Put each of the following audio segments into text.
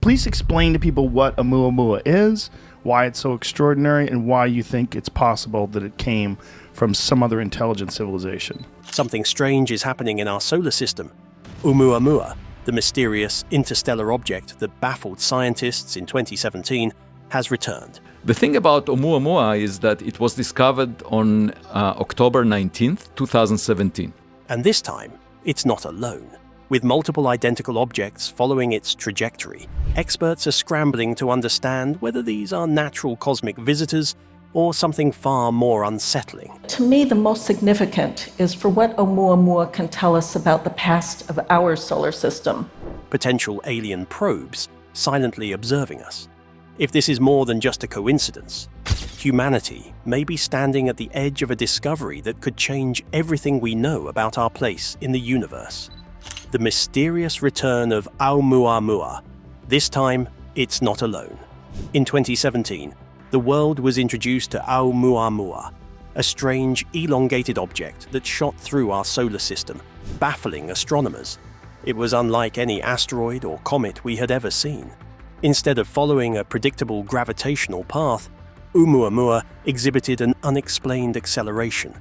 Please explain to people what Oumuamua is, why it's so extraordinary, and why you think it's possible that it came from some other intelligent civilization. Something strange is happening in our solar system. Oumuamua, the mysterious interstellar object that baffled scientists in 2017, has returned. The thing about Oumuamua is that it was discovered on October 19th, 2017. And this time, it's not alone. With multiple identical objects following its trajectory, experts are scrambling to understand whether these are natural cosmic visitors or something far more unsettling. To me, the most significant is for what Oumuamua can tell us about the past of our solar system. Potential alien probes silently observing us. If this is more than just a coincidence, humanity may be standing at the edge of a discovery that could change everything we know about our place in the universe. The mysterious return of Oumuamua. This time, it's not alone. In 2017, the world was introduced to Oumuamua, a strange, elongated object that shot through our solar system, baffling astronomers. It was unlike any asteroid or comet we had ever seen. Instead of following a predictable gravitational path, Oumuamua exhibited an unexplained acceleration,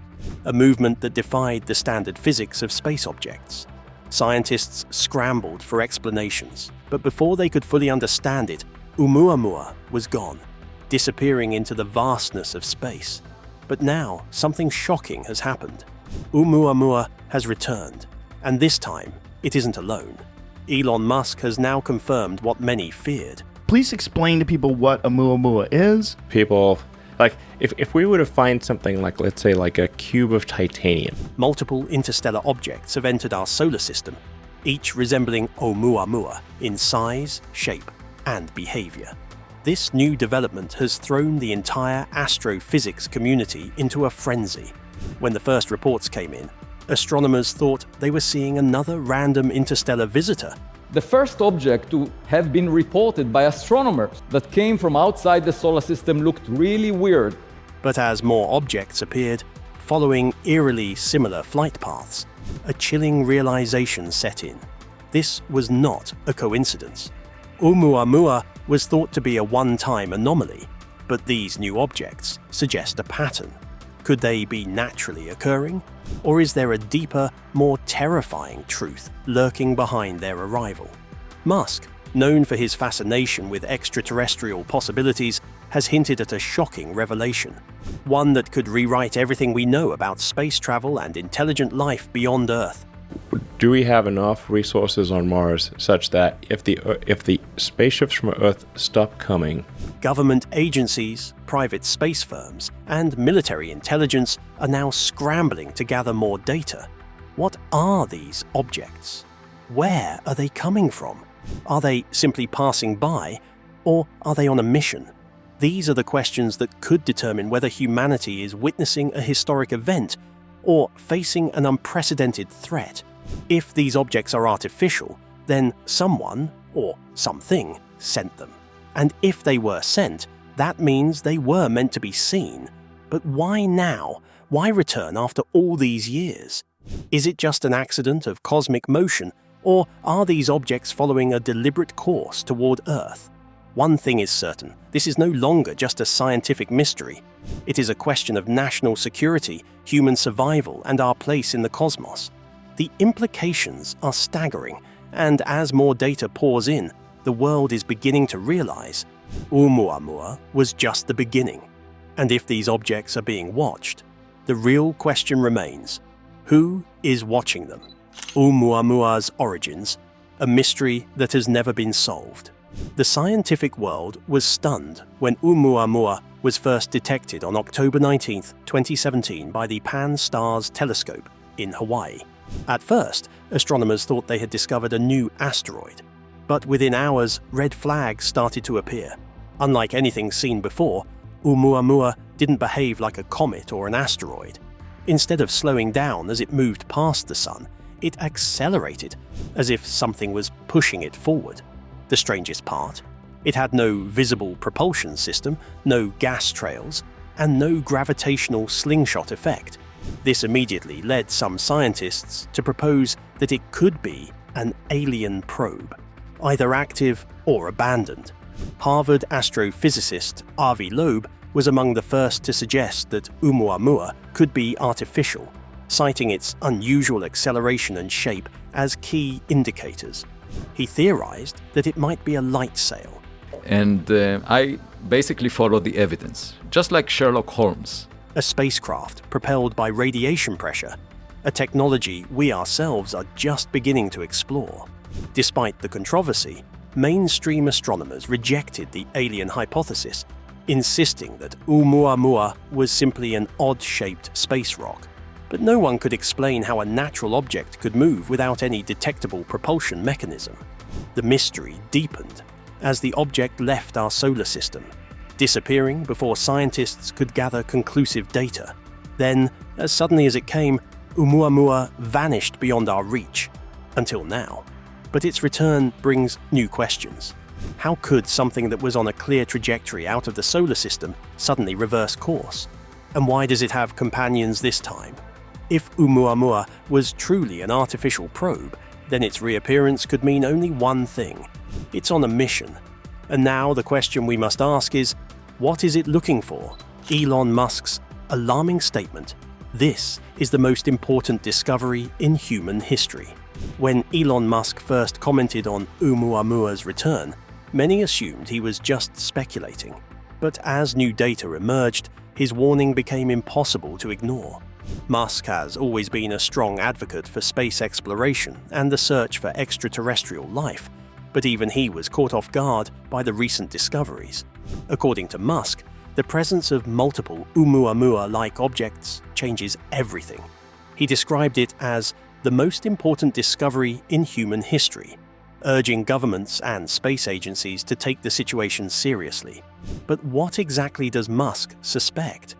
a movement that defied the standard physics of space objects. Scientists scrambled for explanations, but before they could fully understand it, Oumuamua was gone, disappearing into the vastness of space. But now, something shocking has happened. Oumuamua has returned, and this time, it isn't alone. Elon Musk has now confirmed what many feared. Please explain to people what Oumuamua is. People, if we were to find something like, let's say, like a cube of titanium. Multiple interstellar objects have entered our solar system, each resembling Oumuamua in size, shape, and behavior. This new development has thrown the entire astrophysics community into a frenzy. When the first reports came in, astronomers thought they were seeing another random interstellar visitor. The first object to have been reported by astronomers that came from outside the solar system looked really weird. But as more objects appeared, following eerily similar flight paths, a chilling realization set in. This was not a coincidence. Oumuamua was thought to be a one-time anomaly, but these new objects suggest a pattern. Could they be naturally occurring? Or is there a deeper, more terrifying truth lurking behind their arrival? Musk, known for his fascination with extraterrestrial possibilities, has hinted at a shocking revelation. One that could rewrite everything we know about space travel and intelligent life beyond Earth. Do we have enough resources on Mars such that if the spaceships from Earth stop coming, government agencies, private space firms, and military intelligence are now scrambling to gather more data? What are these objects? Where are they coming from? Are they simply passing by, or are they on a mission? These are the questions that could determine whether humanity is witnessing a historic event or facing an unprecedented threat. If these objects are artificial, then someone, or something, sent them. And if they were sent, that means they were meant to be seen. But why now? Why return after all these years? Is it just an accident of cosmic motion, or are these objects following a deliberate course toward Earth? One thing is certain, this is no longer just a scientific mystery. It is a question of national security, human survival, and our place in the cosmos. The implications are staggering, and as more data pours in, the world is beginning to realize Oumuamua was just the beginning. And if these objects are being watched, the real question remains: who is watching them? Oumuamua's origins, a mystery that has never been solved. The scientific world was stunned when Oumuamua was first detected on October 19, 2017 by the Pan-STARRS telescope in Hawaii. At first, astronomers thought they had discovered a new asteroid. But within hours, red flags started to appear. Unlike anything seen before, Oumuamua didn't behave like a comet or an asteroid. Instead of slowing down as it moved past the sun, it accelerated, as if something was pushing it forward. The strangest part? It had no visible propulsion system, no gas trails, and no gravitational slingshot effect. This immediately led some scientists to propose that it could be an alien probe. either active or abandoned. Harvard astrophysicist Avi Loeb was among the first to suggest that Oumuamua could be artificial, citing its unusual acceleration and shape as key indicators. He theorized that it might be a light sail. And I basically followed the evidence, just like Sherlock Holmes. A spacecraft propelled by radiation pressure, a technology we ourselves are just beginning to explore. Despite the controversy, mainstream astronomers rejected the alien hypothesis, insisting that Oumuamua was simply an odd-shaped space rock. But no one could explain how a natural object could move without any detectable propulsion mechanism. The mystery deepened as the object left our solar system, disappearing before scientists could gather conclusive data. Then, as suddenly as it came, Oumuamua vanished beyond our reach, until now. But its return brings new questions. How could something that was on a clear trajectory out of the solar system suddenly reverse course? And why does it have companions this time? If Oumuamua was truly an artificial probe, then its reappearance could mean only one thing. It's on a mission. And now the question we must ask is, what is it looking for? Elon Musk's alarming statement, "This is the most important discovery in human history." When Elon Musk first commented on Oumuamua's return, many assumed he was just speculating. But as new data emerged, his warning became impossible to ignore. Musk has always been a strong advocate for space exploration and the search for extraterrestrial life, but even he was caught off guard by the recent discoveries. According to Musk, the presence of multiple Oumuamua-like objects changes everything. He described it as the most important discovery in human history, urging governments and space agencies to take the situation seriously. But what exactly does Musk suspect?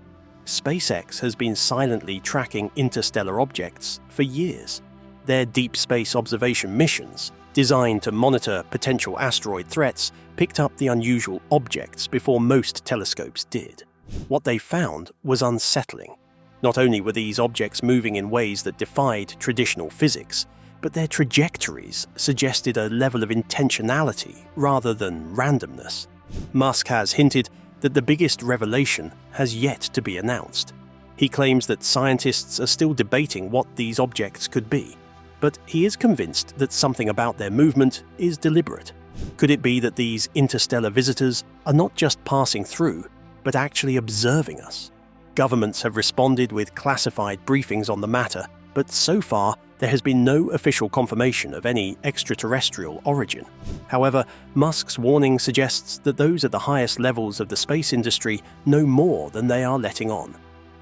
SpaceX has been silently tracking interstellar objects for years. Their deep space observation missions, designed to monitor potential asteroid threats, picked up the unusual objects before most telescopes did. What they found was unsettling. Not only were these objects moving in ways that defied traditional physics, but their trajectories suggested a level of intentionality rather than randomness. Musk has hinted that the biggest revelation has yet to be announced. He claims that scientists are still debating what these objects could be, but he is convinced that something about their movement is deliberate. Could it be that these interstellar visitors are not just passing through, but actually observing us? Governments have responded with classified briefings on the matter, but so far there has been no official confirmation of any extraterrestrial origin. However, Musk's warning suggests that those at the highest levels of the space industry know more than they are letting on.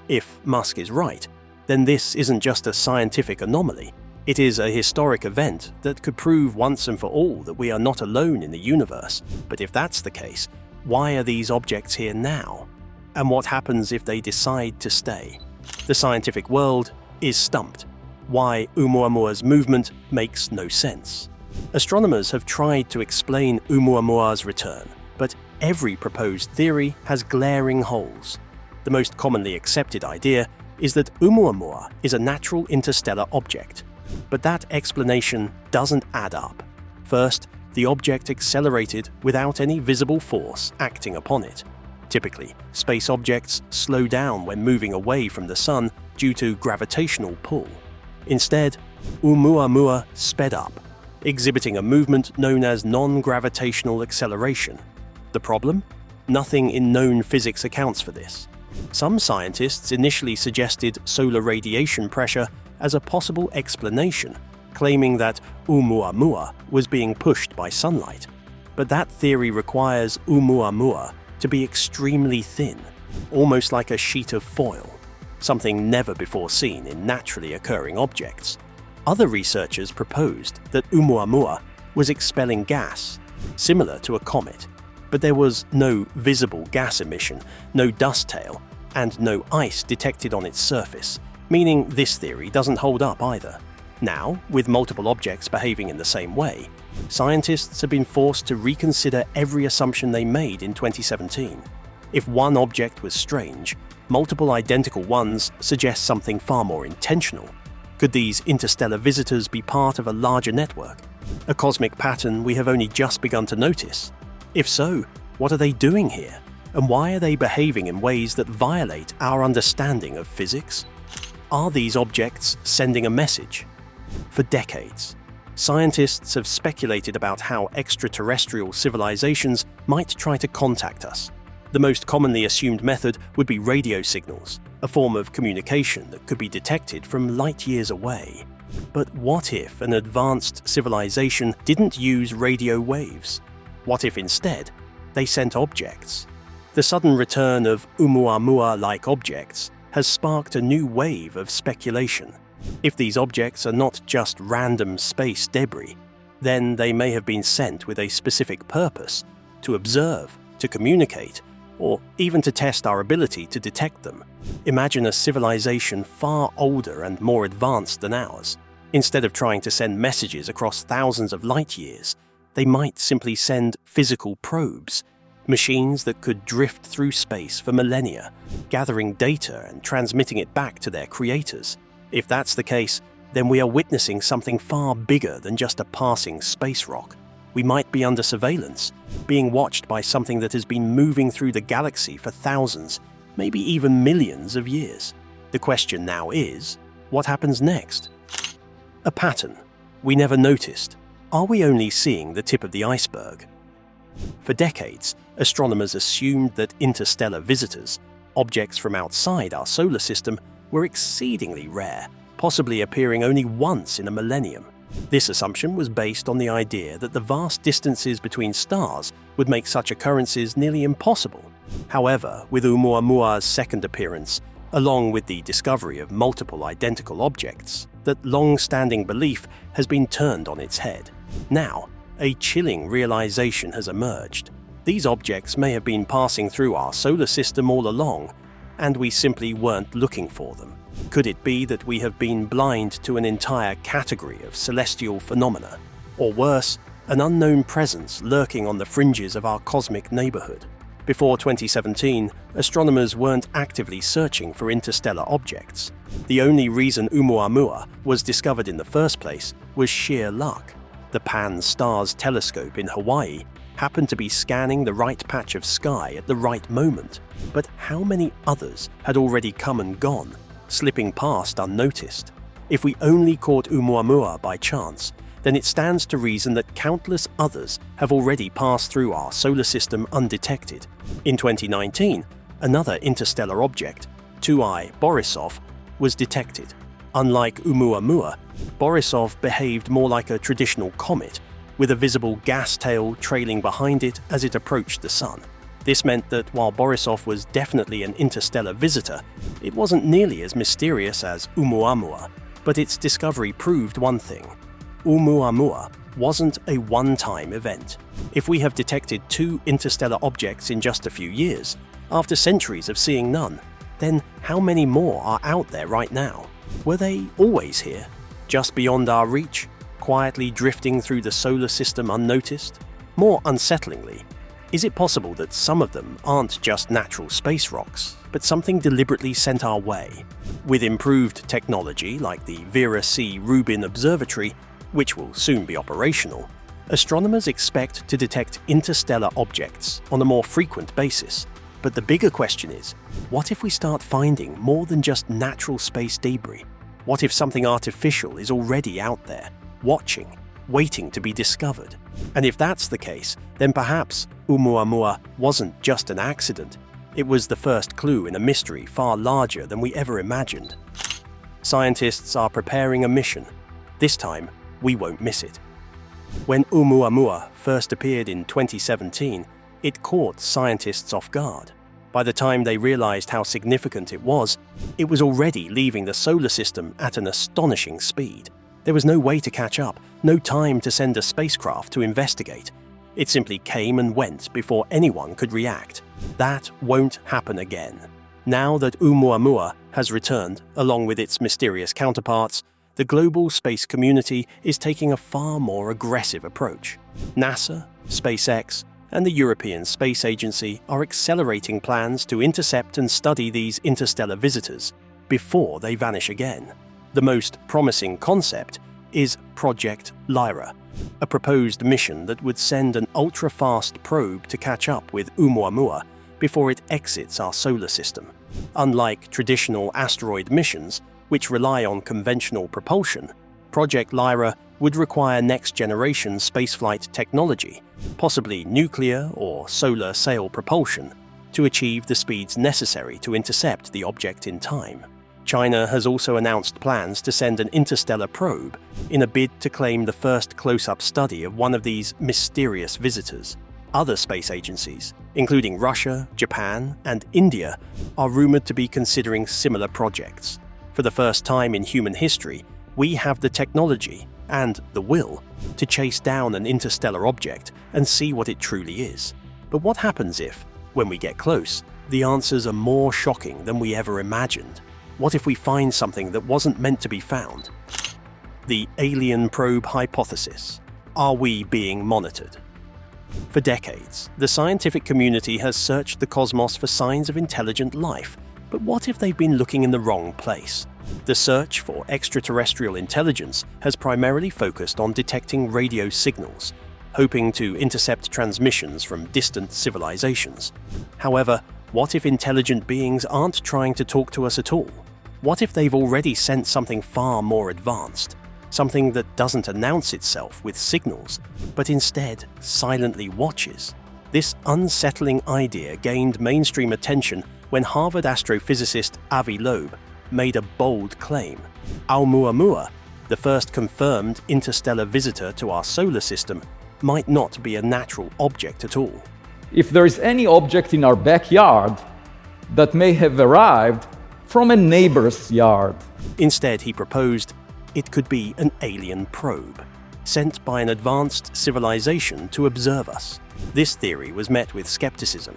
If Musk is right, then this isn't just a scientific anomaly. It is a historic event that could prove once and for all that we are not alone in the universe. But if that's the case, why are these objects here now? And what happens if they decide to stay? The scientific world is stumped. Why Oumuamua's movement makes no sense. Astronomers have tried to explain Oumuamua's return, but every proposed theory has glaring holes. The most commonly accepted idea is that Oumuamua is a natural interstellar object. But that explanation doesn't add up. First, the object accelerated without any visible force acting upon it. Typically, space objects slow down when moving away from the sun due to gravitational pull. Instead, Oumuamua sped up, exhibiting a movement known as non-gravitational acceleration. The problem? Nothing in known physics accounts for this. Some scientists initially suggested solar radiation pressure as a possible explanation, claiming that Oumuamua was being pushed by sunlight. But that theory requires Oumuamua to be extremely thin, almost like a sheet of foil, something never before seen in naturally occurring objects. Other researchers proposed that Oumuamua was expelling gas, similar to a comet, but there was no visible gas emission, no dust tail, and no ice detected on its surface, meaning this theory doesn't hold up either. Now, with multiple objects behaving in the same way, scientists have been forced to reconsider every assumption they made in 2017. If one object was strange, multiple identical ones suggest something far more intentional. Could these interstellar visitors be part of a larger network? A cosmic pattern we have only just begun to notice? If so, what are they doing here? And why are they behaving in ways that violate our understanding of physics? Are these objects sending a message? For decades, scientists have speculated about how extraterrestrial civilizations might try to contact us. The most commonly assumed method would be radio signals, a form of communication that could be detected from light years away. But what if an advanced civilization didn't use radio waves? What if instead they sent objects? The sudden return of Oumuamua-like objects has sparked a new wave of speculation. If these objects are not just random space debris, then they may have been sent with a specific purpose: to observe, to communicate, or even to test our ability to detect them. Imagine a civilization far older and more advanced than ours. Instead of trying to send messages across thousands of light years, they might simply send physical probes, machines that could drift through space for millennia, gathering data and transmitting it back to their creators. If that's the case, then we are witnessing something far bigger than just a passing space rock. We might be under surveillance, being watched by something that has been moving through the galaxy for thousands, maybe even millions of years. The question now is, what happens next? A pattern we never noticed. Are we only seeing the tip of the iceberg? For decades, astronomers assumed that interstellar visitors, objects from outside our solar system, were exceedingly rare, possibly appearing only once in a millennium. This assumption was based on the idea that the vast distances between stars would make such occurrences nearly impossible. However, with Oumuamua's second appearance, along with the discovery of multiple identical objects, that long-standing belief has been turned on its head. Now, a chilling realization has emerged. These objects may have been passing through our solar system all along, and we simply weren't looking for them. Could it be that we have been blind to an entire category of celestial phenomena? Or worse, an unknown presence lurking on the fringes of our cosmic neighborhood? Before 2017, astronomers weren't actively searching for interstellar objects. The only reason Oumuamua was discovered in the first place was sheer luck. The Pan-STARRS telescope in Hawaii happened to be scanning the right patch of sky at the right moment. But how many others had already come and gone, slipping past unnoticed? If we only caught Oumuamua by chance, then it stands to reason that countless others have already passed through our solar system undetected. In 2019, another interstellar object, 2I Borisov, was detected. Unlike Oumuamua, Borisov behaved more like a traditional comet, with a visible gas tail trailing behind it as it approached the sun. This meant that while Borisov was definitely an interstellar visitor, it wasn't nearly as mysterious as Oumuamua. But its discovery proved one thing: Oumuamua wasn't a one-time event. If we have detected 2 interstellar objects in just a few years, after centuries of seeing none, then how many more are out there right now? Were they always here, just beyond our reach, quietly drifting through the solar system unnoticed? More unsettlingly, is it possible that some of them aren't just natural space rocks, but something deliberately sent our way? With improved technology like the Vera C. Rubin Observatory, which will soon be operational, astronomers expect to detect interstellar objects on a more frequent basis. But the bigger question is, what if we start finding more than just natural space debris? What if something artificial is already out there, watching, waiting to be discovered? And if that's the case, then perhaps Oumuamua wasn't just an accident. It was the first clue in a mystery far larger than we ever imagined. Scientists are preparing a mission. This time, we won't miss it. When Oumuamua first appeared in 2017, it caught scientists off guard. By the time they realized how significant it was already leaving the solar system at an astonishing speed. There was no way to catch up, no time to send a spacecraft to investigate. It simply came and went before anyone could react. That won't happen again. Now that Oumuamua has returned, along with its mysterious counterparts, the global space community is taking a far more aggressive approach. NASA, SpaceX, and the European Space Agency are accelerating plans to intercept and study these interstellar visitors before they vanish again. The most promising concept is Project Lyra, a proposed mission that would send an ultra-fast probe to catch up with Oumuamua before it exits our solar system. Unlike traditional asteroid missions, which rely on conventional propulsion, Project Lyra would require next-generation spaceflight technology, possibly nuclear or solar sail propulsion, to achieve the speeds necessary to intercept the object in time. China has also announced plans to send an interstellar probe in a bid to claim the first close-up study of one of these mysterious visitors. Other space agencies, including Russia, Japan, and India, are rumored to be considering similar projects. For the first time in human history, we have the technology and the will to chase down an interstellar object and see what it truly is. But what happens if, when we get close, the answers are more shocking than we ever imagined? What if we find something that wasn't meant to be found? The alien probe hypothesis. Are we being monitored? For decades, the scientific community has searched the cosmos for signs of intelligent life, but what if they've been looking in the wrong place? The search for extraterrestrial intelligence has primarily focused on detecting radio signals, hoping to intercept transmissions from distant civilizations. However, what if intelligent beings aren't trying to talk to us at all? What if they've already sent something far more advanced? Something that doesn't announce itself with signals, but instead silently watches? This unsettling idea gained mainstream attention when Harvard astrophysicist Avi Loeb made a bold claim. Oumuamua, the first confirmed interstellar visitor to our solar system, might not be a natural object at all. If there is any object in our backyard that may have arrived from a neighbor's yard. Instead, he proposed it could be an alien probe, sent by an advanced civilization to observe us. This theory was met with skepticism,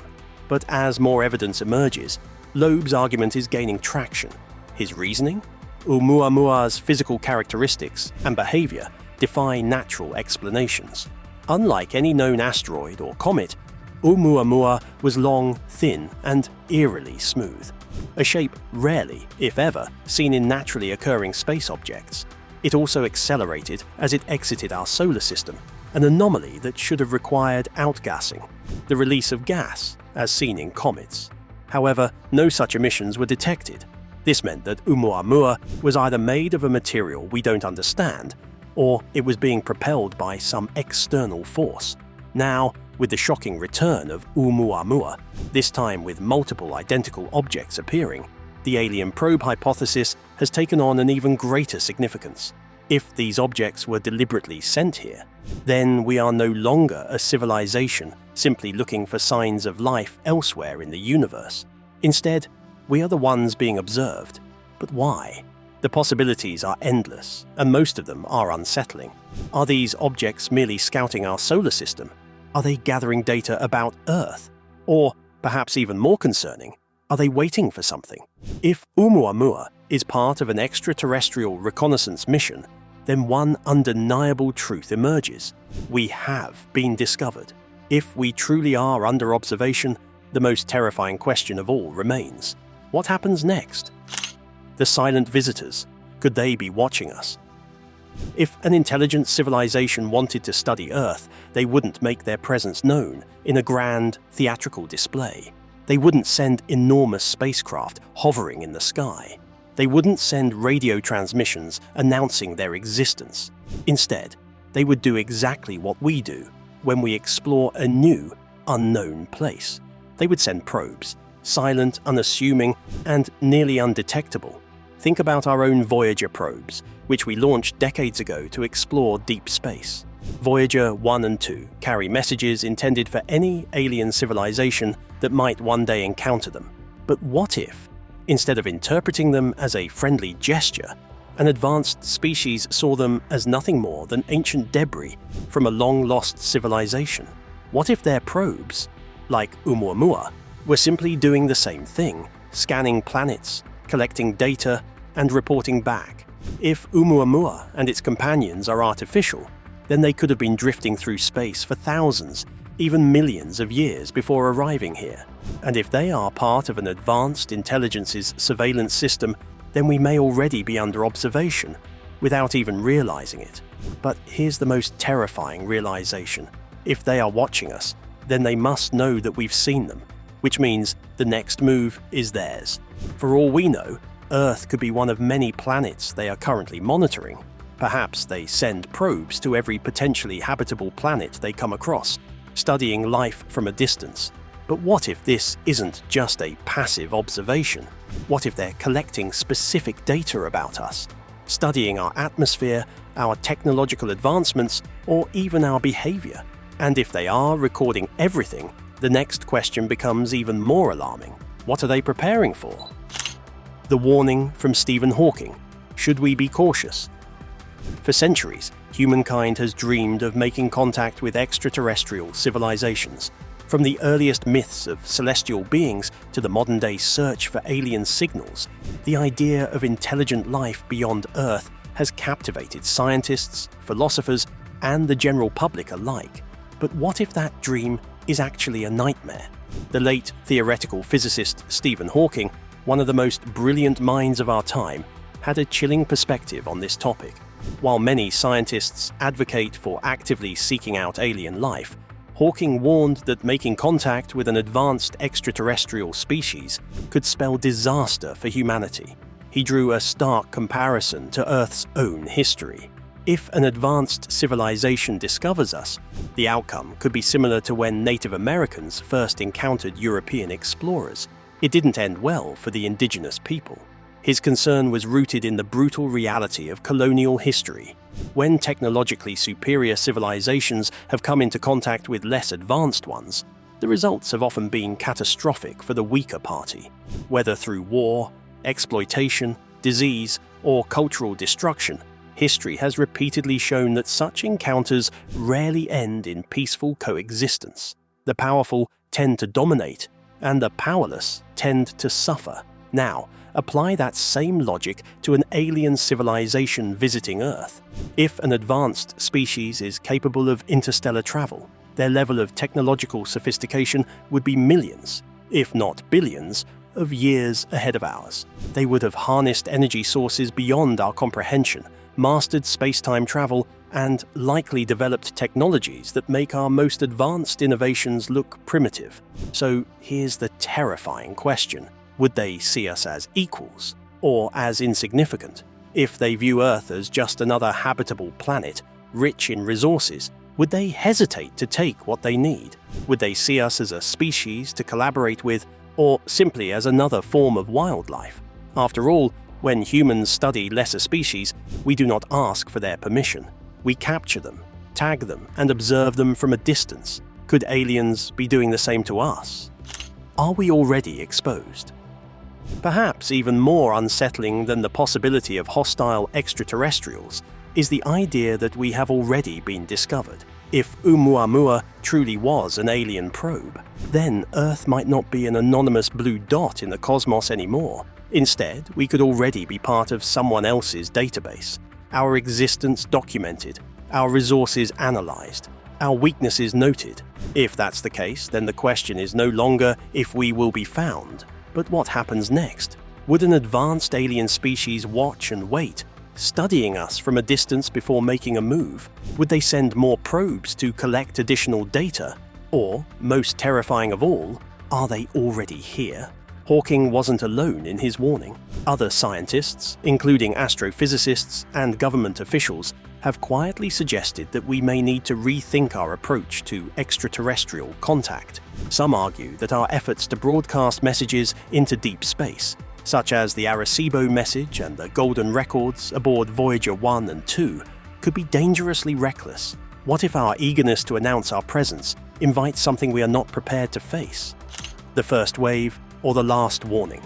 but as more evidence emerges, Loeb's argument is gaining traction. His reasoning? Oumuamua's physical characteristics and behavior defy natural explanations. Unlike any known asteroid or comet, Oumuamua was long, thin, and eerily smooth, a shape rarely, if ever, seen in naturally occurring space objects. It also accelerated as it exited our solar system, an anomaly that should have required outgassing, the release of gas, as seen in comets. However, no such emissions were detected. This meant that Oumuamua was either made of a material we don't understand, or it was being propelled by some external force. Now, with the shocking return of Oumuamua, this time with multiple identical objects appearing, the alien probe hypothesis has taken on an even greater significance. If these objects were deliberately sent here, then we are no longer a civilization simply looking for signs of life elsewhere in the universe. Instead, we are the ones being observed. But why? The possibilities are endless, and most of them are unsettling. Are these objects merely scouting our solar system? Are they gathering data about Earth? Or, perhaps even more concerning, are they waiting for something? If Oumuamua is part of an extraterrestrial reconnaissance mission, then one undeniable truth emerges. We have been discovered. If we truly are under observation, the most terrifying question of all remains. What happens next? The silent visitors, could they be watching us? If an intelligent civilization wanted to study Earth, they wouldn't make their presence known in a grand, theatrical display. They wouldn't send enormous spacecraft hovering in the sky. They wouldn't send radio transmissions announcing their existence. Instead, they would do exactly what we do when we explore a new, unknown place. They would send probes, silent, unassuming, and nearly undetectable. Think about our own Voyager probes, which we launched decades ago to explore deep space. Voyager 1 and 2 carry messages intended for any alien civilization that might one day encounter them. But what if, instead of interpreting them as a friendly gesture, an advanced species saw them as nothing more than ancient debris from a long-lost civilization? What if their probes, like Oumuamua, were simply doing the same thing, scanning planets, collecting data, and reporting back? If Oumuamua and its companions are artificial, then they could have been drifting through space for thousands, even millions of years before arriving here. And if they are part of an advanced intelligence's surveillance system, then we may already be under observation. without even realizing it. But here's the most terrifying realization. If they are watching us, then they must know that we've seen them, which means the next move is theirs. For all we know, Earth could be one of many planets they are currently monitoring. Perhaps they send probes to every potentially habitable planet they come across, studying life from a distance. But what if this isn't just a passive observation? What if they're collecting specific data about us, studying our atmosphere, our technological advancements, or even our behavior? And if they are recording everything, the next question becomes even more alarming. What are they preparing for? The warning from Stephen Hawking. Should we be cautious? For centuries, humankind has dreamed of making contact with extraterrestrial civilizations. From the earliest myths of celestial beings to the modern-day search for alien signals, the idea of intelligent life beyond Earth has captivated scientists, philosophers, and the general public alike. But what if that dream is actually a nightmare? The late theoretical physicist Stephen Hawking, one of the most brilliant minds of our time, had a chilling perspective on this topic. While many scientists advocate for actively seeking out alien life, Hawking warned that making contact with an advanced extraterrestrial species could spell disaster for humanity. He drew a stark comparison to Earth's own history. If an advanced civilization discovers us, the outcome could be similar to when Native Americans first encountered European explorers. It didn't end well for the indigenous people. His concern was rooted in the brutal reality of colonial history. When technologically superior civilizations have come into contact with less advanced ones, the results have often been catastrophic for the weaker party. Whether through war, exploitation, disease, or cultural destruction, history has repeatedly shown that such encounters rarely end in peaceful coexistence. The powerful tend to dominate, and the powerless tend to suffer. Now, apply that same logic to an alien civilization visiting Earth. If an advanced species is capable of interstellar travel, their level of technological sophistication would be millions, if not billions, of years ahead of ours. They would have harnessed energy sources beyond our comprehension, mastered space-time travel, and likely developed technologies that make our most advanced innovations look primitive. So here's the terrifying question. Would they see us as equals, or as insignificant? If they view Earth as just another habitable planet, rich in resources, would they hesitate to take what they need? Would they see us as a species to collaborate with, or simply as another form of wildlife? After all, when humans study lesser species, we do not ask for their permission. We capture them, tag them, and observe them from a distance. Could aliens be doing the same to us? Are we already exposed? Perhaps even more unsettling than the possibility of hostile extraterrestrials is the idea that we have already been discovered. If Oumuamua truly was an alien probe, then Earth might not be an anonymous blue dot in the cosmos anymore. Instead, we could already be part of someone else's database, our existence documented, our resources analyzed, our weaknesses noted. If that's the case, then the question is no longer if we will be found, but what happens next? Would an advanced alien species watch and wait, studying us from a distance before making a move? Would they send more probes to collect additional data? Or, most terrifying of all, are they already here? Hawking wasn't alone in his warning. Other scientists, including astrophysicists and government officials, have quietly suggested that we may need to rethink our approach to extraterrestrial contact. Some argue that our efforts to broadcast messages into deep space, such as the Arecibo message and the Golden Records aboard Voyager 1 and 2, could be dangerously reckless. What if our eagerness to announce our presence invites something we are not prepared to face? The first wave or the last warning?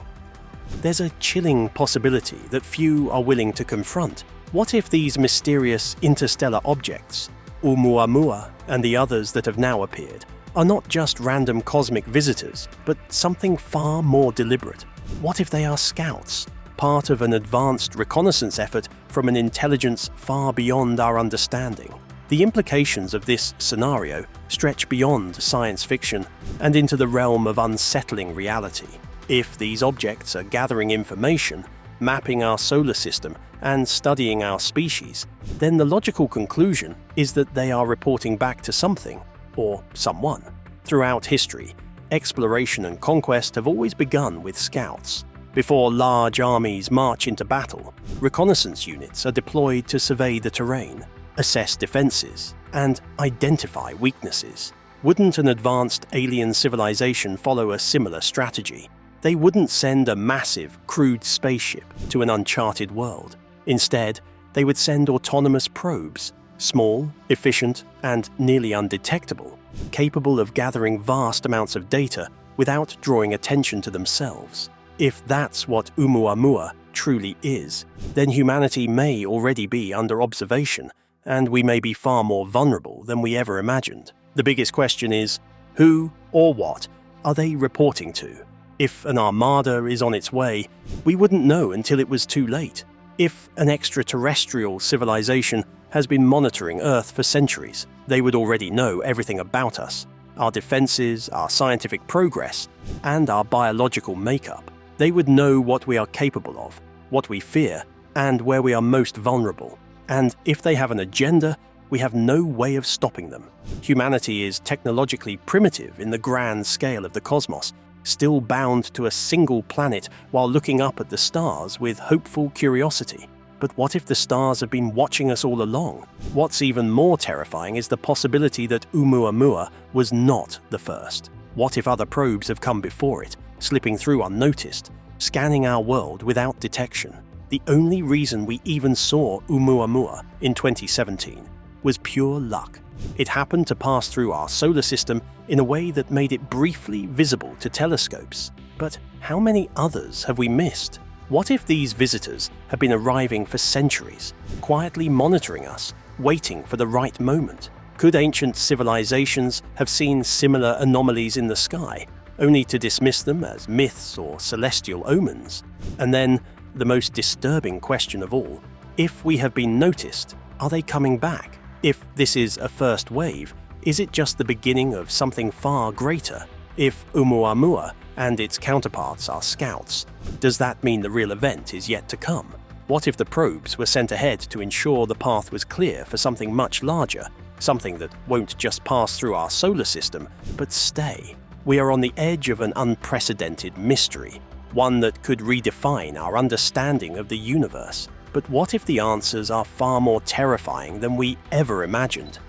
There's a chilling possibility that few are willing to confront. What if these mysterious interstellar objects, Oumuamua and the others that have now appeared, are not just random cosmic visitors, but something far more deliberate? What if they are scouts, part of an advanced reconnaissance effort from an intelligence far beyond our understanding? The implications of this scenario stretch beyond science fiction and into the realm of unsettling reality. If these objects are gathering information, mapping our solar system, and studying our species, then the logical conclusion is that they are reporting back to something, or someone. Throughout history, exploration and conquest have always begun with scouts. Before large armies march into battle, reconnaissance units are deployed to survey the terrain, assess defenses, and identify weaknesses. Wouldn't an advanced alien civilization follow a similar strategy? They wouldn't send a massive, crewed spaceship to an uncharted world. Instead, they would send autonomous probes, small, efficient, and nearly undetectable, capable of gathering vast amounts of data without drawing attention to themselves. If that's what Oumuamua truly is, then humanity may already be under observation, and we may be far more vulnerable than we ever imagined. The biggest question is, who or what are they reporting to? If an armada is on its way, we wouldn't know until it was too late. If an extraterrestrial civilization has been monitoring Earth for centuries, they would already know everything about us, our defenses, our scientific progress, and our biological makeup. They would know what we are capable of, what we fear, and where we are most vulnerable. And if they have an agenda, we have no way of stopping them. Humanity is technologically primitive in the grand scale of the cosmos, still bound to a single planet while looking up at the stars with hopeful curiosity. But what if the stars have been watching us all along? What's even more terrifying is the possibility that Oumuamua was not the first. What if other probes have come before it, slipping through unnoticed, scanning our world without detection? The only reason we even saw Oumuamua in 2017 was pure luck. It happened to pass through our solar system in a way that made it briefly visible to telescopes. But how many others have we missed? What if these visitors have been arriving for centuries, quietly monitoring us, waiting for the right moment? Could ancient civilizations have seen similar anomalies in the sky, only to dismiss them as myths or celestial omens? And then, the most disturbing question of all, if we have been noticed, are they coming back? If this is a first wave, is it just the beginning of something far greater? If Oumuamua and its counterparts are scouts, does that mean the real event is yet to come? What if the probes were sent ahead to ensure the path was clear for something much larger, something that won't just pass through our solar system, but stay? We are on the edge of an unprecedented mystery, one that could redefine our understanding of the universe. But what if the answers are far more terrifying than we ever imagined?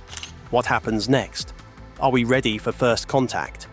What happens next? Are we ready for first contact?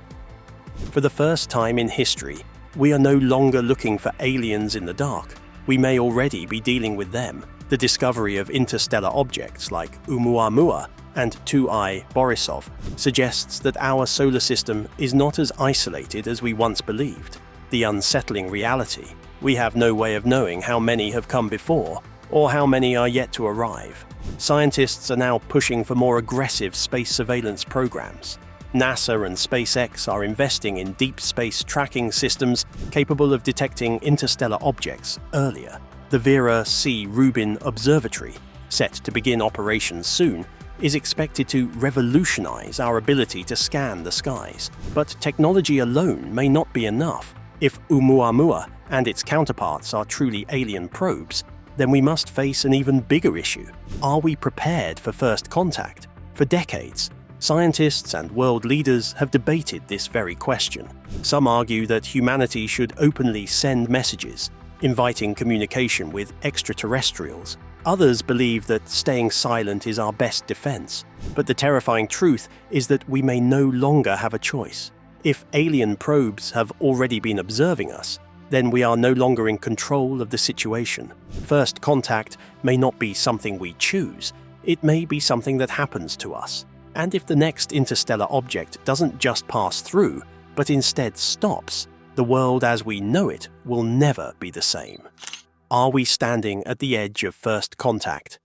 For the first time in history, we are no longer looking for aliens in the dark. We may already be dealing with them. The discovery of interstellar objects like Oumuamua and 2I Borisov suggests that our solar system is not as isolated as we once believed. The unsettling reality: we have no way of knowing how many have come before or how many are yet to arrive. Scientists are now pushing for more aggressive space surveillance programs. NASA and SpaceX are investing in deep space tracking systems capable of detecting interstellar objects earlier. The Vera C. Rubin Observatory, set to begin operations soon, is expected to revolutionize our ability to scan the skies. But technology alone may not be enough. If Oumuamua and its counterparts are truly alien probes, then we must face an even bigger issue. Are we prepared for first contact? For decades, scientists and world leaders have debated this very question. Some argue that humanity should openly send messages, inviting communication with extraterrestrials. Others believe that staying silent is our best defense. But the terrifying truth is that we may no longer have a choice. If alien probes have already been observing us, then we are no longer in control of the situation. First contact may not be something we choose, it may be something that happens to us. And if the next interstellar object doesn't just pass through, but instead stops, the world as we know it will never be the same. Are we standing at the edge of first contact?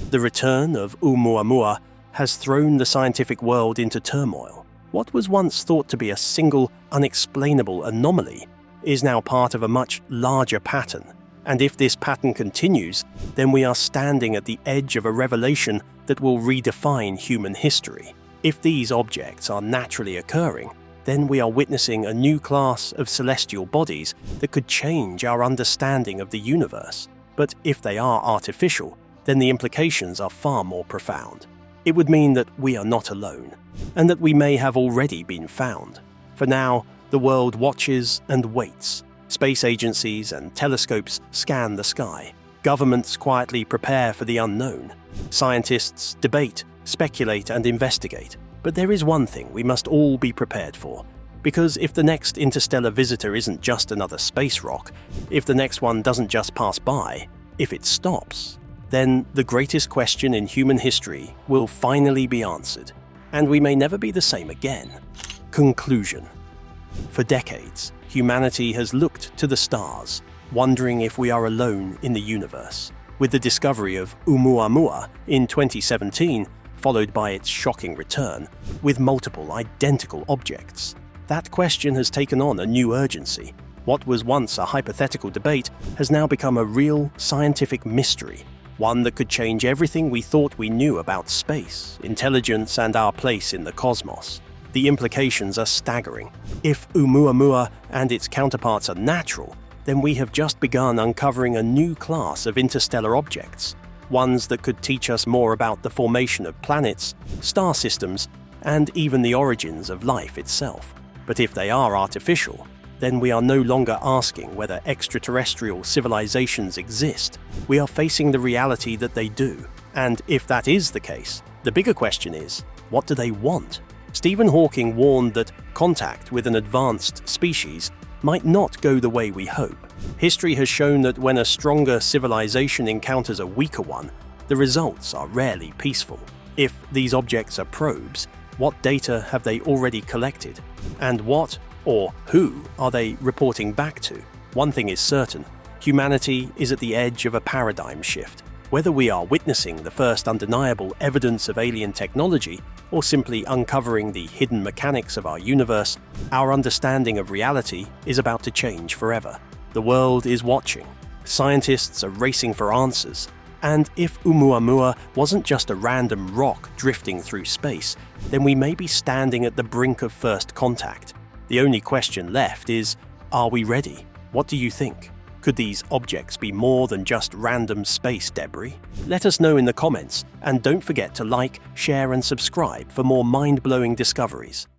The return of Oumuamua has thrown the scientific world into turmoil. What was once thought to be a single, unexplainable anomaly is now part of a much larger pattern. And if this pattern continues, then we are standing at the edge of a revelation that will redefine human history. If these objects are naturally occurring, then we are witnessing a new class of celestial bodies that could change our understanding of the universe. But if they are artificial, then the implications are far more profound. It would mean that we are not alone, and that we may have already been found. For now, the world watches and waits. Space agencies and telescopes scan the sky. Governments quietly prepare for the unknown. Scientists debate, speculate, and investigate. But there is one thing we must all be prepared for. Because if the next interstellar visitor isn't just another space rock, if the next one doesn't just pass by, if it stops, then the greatest question in human history will finally be answered, and we may never be the same again. Conclusion. For decades, humanity has looked to the stars, wondering if we are alone in the universe. With the discovery of Oumuamua in 2017, followed by its shocking return, with multiple identical objects, that question has taken on a new urgency. What was once a hypothetical debate has now become a real scientific mystery, one that could change everything we thought we knew about space, intelligence, and our place in the cosmos. The implications are staggering. If Oumuamua and its counterparts are natural, then we have just begun uncovering a new class of interstellar objects, ones that could teach us more about the formation of planets, star systems, and even the origins of life itself. But if they are artificial, then we are no longer asking whether extraterrestrial civilizations exist. We are facing the reality that they do. And if that is the case, the bigger question is, what do they want? Stephen Hawking warned that contact with an advanced species might not go the way we hope. History has shown that when a stronger civilization encounters a weaker one, the results are rarely peaceful. If these objects are probes, what data have they already collected? And what or who are they reporting back to? One thing is certain, humanity is at the edge of a paradigm shift. Whether we are witnessing the first undeniable evidence of alien technology or simply uncovering the hidden mechanics of our universe, our understanding of reality is about to change forever. The world is watching. Scientists are racing for answers. And if Oumuamua wasn't just a random rock drifting through space, then we may be standing at the brink of first contact. The only question left is, are we ready? What do you think? Could these objects be more than just random space debris? Let us know in the comments, and don't forget to like, share, and subscribe for more mind-blowing discoveries.